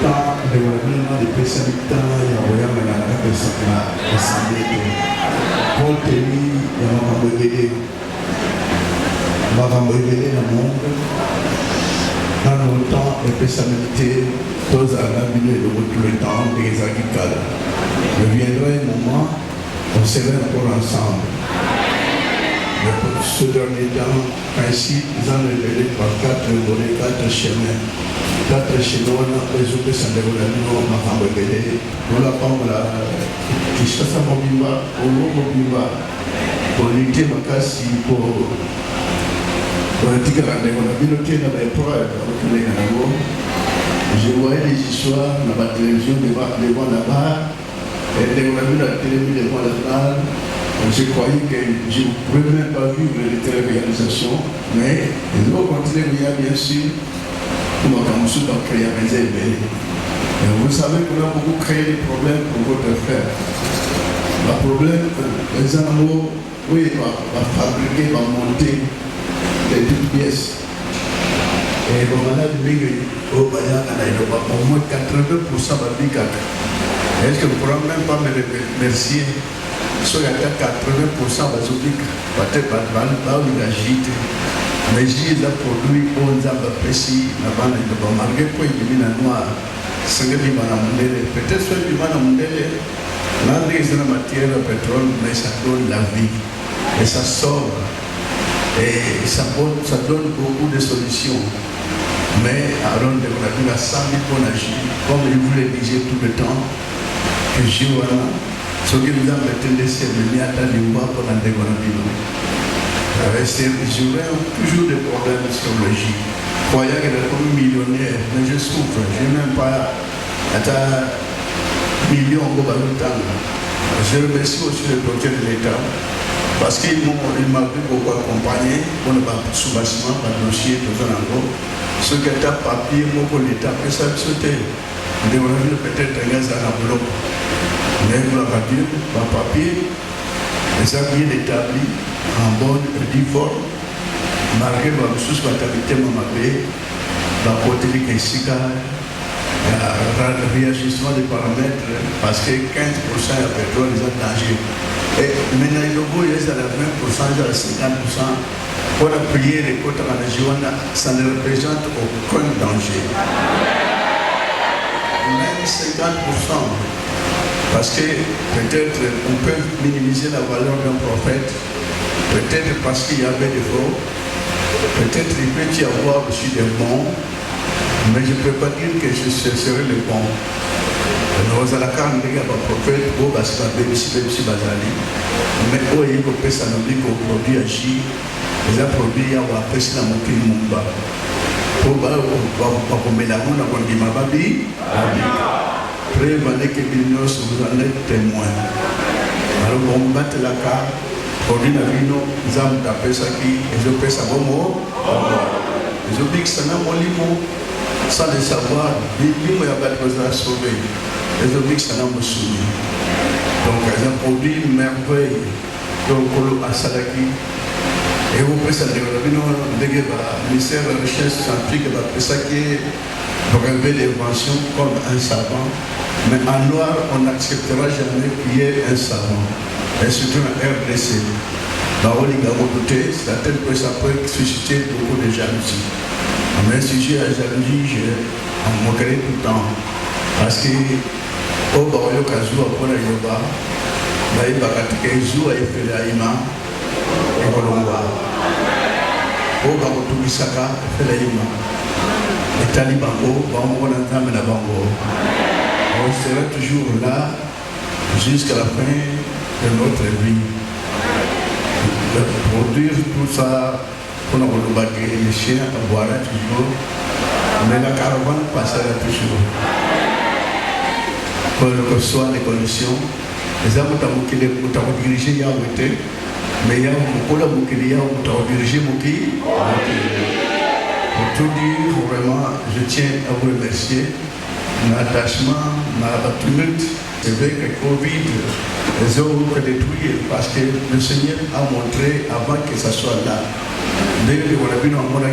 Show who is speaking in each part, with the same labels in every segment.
Speaker 1: temps de développement de personnes il y a moyen de l'assemblée pour tenir révéler le monde dans le temps de personnalité tous à la minute de tout le temps des agriculteurs. Il viendra un moment on serait encore ensemble. Ce dernier temps, ainsi, ils ont révélé par 4 volets, 4 chemins. 4 chemins, les autres sont développés, on m'a révélé. On l'a pas, qui chasse à Mobimba, au Mobimba, pour lutter ma casse, pour dire que la communauté n'a pas preuve, je voyais les histoires dans la télévision devant la barre, et on a vu la télévision devant la barre. Je croyais que je ne pouvais même pas vivre les téléréalisations, mais ils vont continuer bien sûr. Nous avons créé un réseau. Vous savez qu'on a beaucoup créé des problèmes pour votre frère. Le problème, les animaux, oui, va fabriquer, va monter des toutes pièces. Et on a dit au moins 80% va dire. Est-ce que vous ne pourrez même pas me remercier? So il y a 80% bazobique, peut-être pas de l'agite, mais j'ai des produits pour nous apprécier, malgré quoi il y a une noire, c'est que peut-être soit du mal à mondial, là il y a la matière, le pétrole, mais ça donne la vie, et ça sauve, et ça donne beaucoup de solutions. Mais alors on a 100 000 pour agir, comme je vous le disais tout le temps, que je vois là. Ce qui nous a tendance à venir à l'Ivoire pour la développement. J'aurais toujours des problèmes psychologiques. Croyant que je suis millionnaire, mais je souffre. Je n'ai même pas un million de dollars. Je remercie aussi le projet de l'État parce qu'il m'a beaucoup accompagné pour le sous-bâtiment, par le dossier de Zanango. Ce qui est un papier, pour l'État peut sauter. Le développement peut-être un gaz à la bloc. Mais vous l'avez dit, par papier, les amis établis en bonne forme, malgré la ressource qui a été mamabé, la côté de Kessika, le réajustement des paramètres, parce que 15% de pétrole est en danger. Et maintenant, il y a 20%, il y a 50%. Pour appuyer les côtes en région, ça ne représente aucun danger. Même 50%. Parce que peut-être on peut minimiser la valeur d'un prophète, peut-être parce qu'il y avait des faux, peut-être il peut y avoir aussi des bons, mais je ne peux pas dire que ce serait le bon. Nous allons quand même dire prophète, parce que c'est basali, mais il faut que ça nous dit qu'on produit agir, les produits ont apprécié la montée du monde. Pour que nous ayons prévenez que vous en êtes témoin. Alors, on bat la carte, on dit la vie, nous avons tapé ça qui, et je fais ça bon mot. Je dis que ça n'a pas limo, sans le savoir, limo y a pas de choses à sauver. Et je dis que ça n'a pas soumis. Donc, ils ont produit une merveille, donc, à Salaki. Et vous pouvez ça développer, le ministère de la Recherche scientifique, ça qui est brevet d'invention comme un savant, mais en noir, on n'acceptera jamais qu'il y ait un savant, et surtout en RDC. Dans l'oligarchie, c'est-à-dire que ça peut susciter beaucoup de jalousie. Mais si j'ai la jalousie, je m'en moquerai tout le temps. Parce que, au Baroyo Kazoua, pour la Yoba, il va pratiquer Zoua et Felaïma, et Kolomba. Au Baroyo Misaka, Felaïma. Les talibans, on sera toujours là jusqu'à la fin de notre vie. Produire tout ça, pour nous baguer les chiens, on boira toujours, mais la caravane passera toujours. Quelles que soient les conditions, les hommes qui ont dirigé Yahweh, mais il y a beaucoup de gens qui ont dirigé Mouki. Pour tout dire, vraiment, je tiens à vous remercier. Mon attachement, ma tumulte, c'est vrai que Covid, les hommes ont détruit parce que le Seigneur a montré avant que ça soit là. Dès que on a vu dans le monde,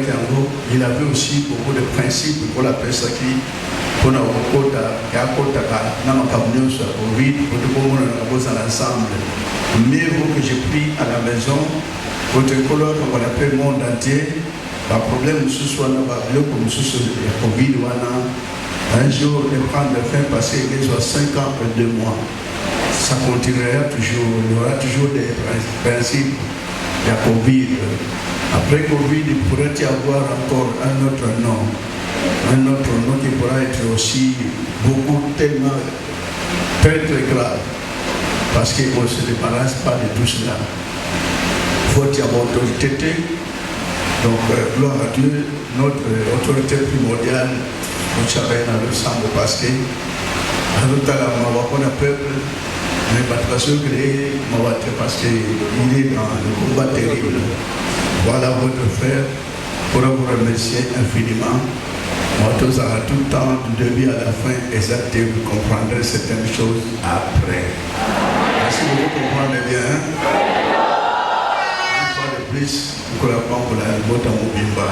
Speaker 1: il avait aussi beaucoup de principes pour la personne qui Pour nous, dans ma cabine sur la Covid, pour nous, on a ensemble. Mieux vaut que j'ai pris à la maison, votre colloque, on appelle le monde entier. Le problème, ce soit comme ce la Covid, un jour, de prendre fin parce qu'il y a 5 ans et 2 mois. Ça continuera toujours, il y aura toujours des principes de la Covid. Après Covid, il pourrait y avoir encore un autre nom qui pourra être aussi tellement très très grave, parce qu'on ne se débarrasse pas de tout cela. Il faut y avoir autorité. Donc, gloire à Dieu, notre autorité primordiale, nous savons dans le sang parce que, à notre on a peuple, mais pas parce qu'il est dans le combat terrible. Voilà votre frère, pour vous remercier infiniment. Moi, tout le temps, du début à la fin, exact, vous comprendrez certaines choses après. Est-ce que vous comprenez bien? Une fois de plus, nous collaborons pour la botte à Mobimba.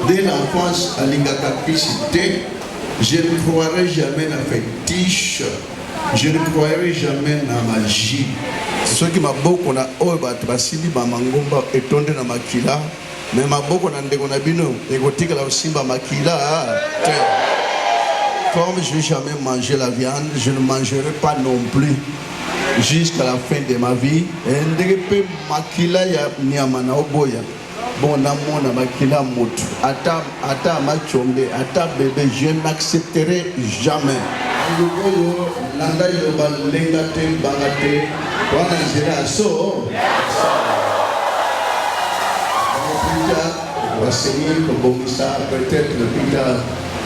Speaker 1: dès l'enfance à l'ingacapacité, je ne croirais jamais à fétiche, je ne croirais jamais à magie. Ceux qui m'a beaucoup na oba trasili ba mangomba etonde na makila, mais ma beaucoup na ndeko na bino ekotika la simba makila. Comme je n'ai jamais mangé la viande, je ne mangerai pas non plus jusqu'à la fin de ma vie. Et ndeke makila ya nyama na oboya. Bon amour na makila motu. Ata machombe, ata bébé, je n'accepterai jamais. Yogoyo nanda yoba lengate bangate wana nzela so. Va saigner comme ça, peut-être le pita,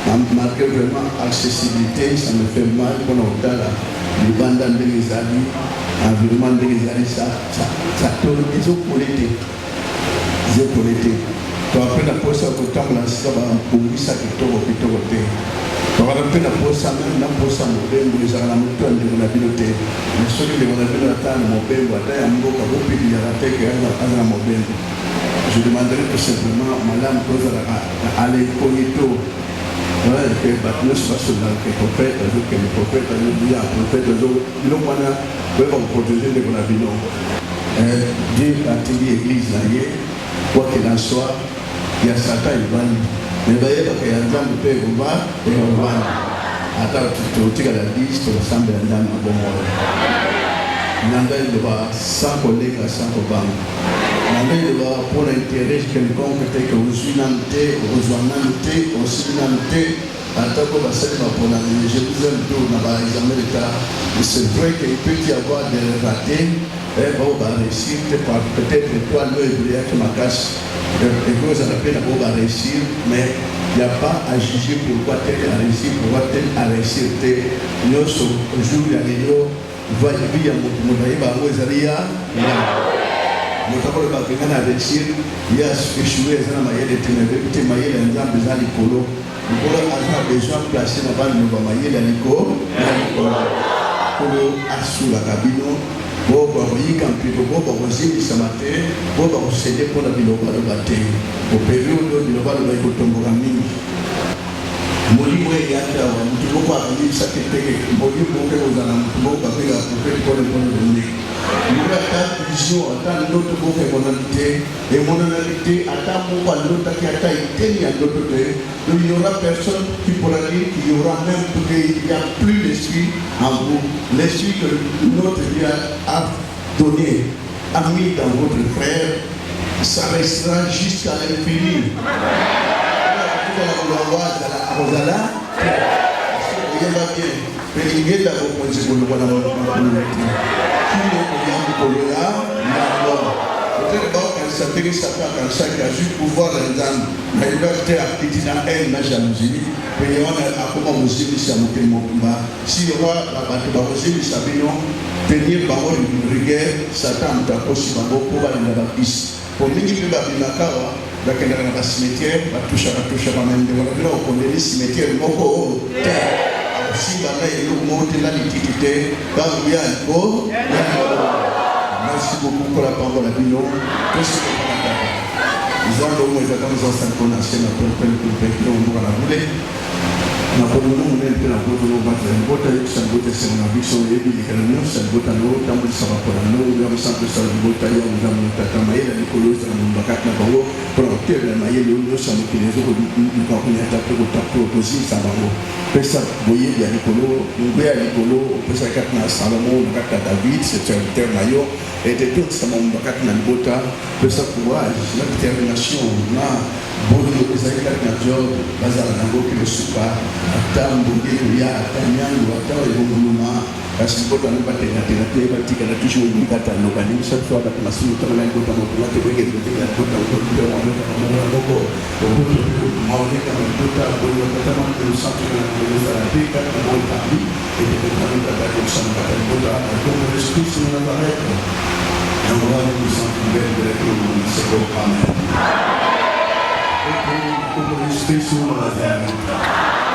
Speaker 1: malgré vraiment accessibilité, ça me fait mal pour nous dans les bandes des amis, environnement des amis, ça tourne des eaux politiques. Des eaux politiques. Tu as appris la poste au temps de la saba pour ça qui tombe au pito côté. Tu as appris la poste même la poste à Mobembo, les aramoutois de la bibliothèque. Mais celui de la bibliothèque à Mobembo, à Taïambo, à Bopi, il y a la tête à Mobembo. Je demanderai tout simplement, madame, à l'incognito, que nous sommes que le prophète, que le prophète, il y a un prophète, il y a un protéger les bonabinons. Dieu a dit l'église, quoi qu'il en soit, il y a Satan, il va. Mais d'ailleurs, il y a un homme qui peut voir et on va. Attends, tu as la liste, tu ressembles à un homme bon. Il y a 100 collègues à 100 banques. Pour l'intérêt quelconque, que vous suivez, je vous aime tout dans l'examen d'État. C'est vrai qu'il peut y avoir des ratés, et on va réussir, peut-être toi, l'œil qui m'a cassé, et que vous avez à réussir, mais il n'y a pas à juger pourquoi tel a réussi, pourquoi tel a réussi. Nous sommes aujourd'hui à l'îlot, il va y avoir Mutapolo bakingana réussir, il y a échoué dans la maille de ténèbres, maille de l'ensemble des alicolo. Nous avons besoin de placer dans la maille de l'alico, pour assurer la cabine, pour y camper, pour aussi samate, pour céder pour la biloba de bataille. Au période de biloba de Baikotomborami. Moli mwe yata wa mtu kwa ajili sa kitege moli mwe ozana mtu kwa pega kwa le Mura ta vision ata l'autre boke monalité et monalité ata mwa l'autre qui ata iteni à l'autre de il y aura personne qui pourra dire qu'il y aura même qu'il y a plus l'esprit en vous, l'esprit que notre Dieu a donné a mis dans votre frère, ça restera jusqu'à l'infini. Rosala, il va bien. Mais il y a d'abord pour ce qu'on voit dans le monde. Qui est pour le là, peut-être pas qu'elle s'intéresse à faire comme ça, qui a juste pouvoir l'entendre. Mais il va être actif dans elle, la jalousie. Mais on a comment vous avez ça, mon combat. Si on va la battre, vous avez ça, tenir parole de rigueur, Satan t'a possible pour aller dans la piste. Pour mingi pe babinakawa bakenda na cimetière batusha mamende wanabila okondeli cimetière moko te si bana elo monte la litité babu ya ko merci beaucoup pour la parole à bino tous les gens ont été dans un connaissance na pour pour la voler na kono mune pe na kono bata bota sabota sema biso yebi dikana sabota no tambu sabapora no ya santo sabota ya ngamu tatama ila nikoloza na mbakati na bango pour obtenir na yele no samu kinezo ko ko kunyata ko tapo ko si sabango pesa boye ya nikolo ngwe ya nikolo pesa katna Salomon kata David c'est un ternayo et de tout ça mon mbakati na bota pesa courage la détermination na bono pesa katna job bazala na boki le supa atambo ya atanyango atawa ibuluma kasi boto anapata tena batika na tisho ngikata no bali msatwa na masimu kama na ndoto mo kwa tebenge ndoto ndoto ndoto ndoto maoneka ndoto bono kama ndoto safi na ndoto za pika na ndoto abi et de ndoto za kusema kata ndoto comme l'esprit sur la barrette et on va nous sentir de la c'est bon amen et pour l'esprit sur la barrette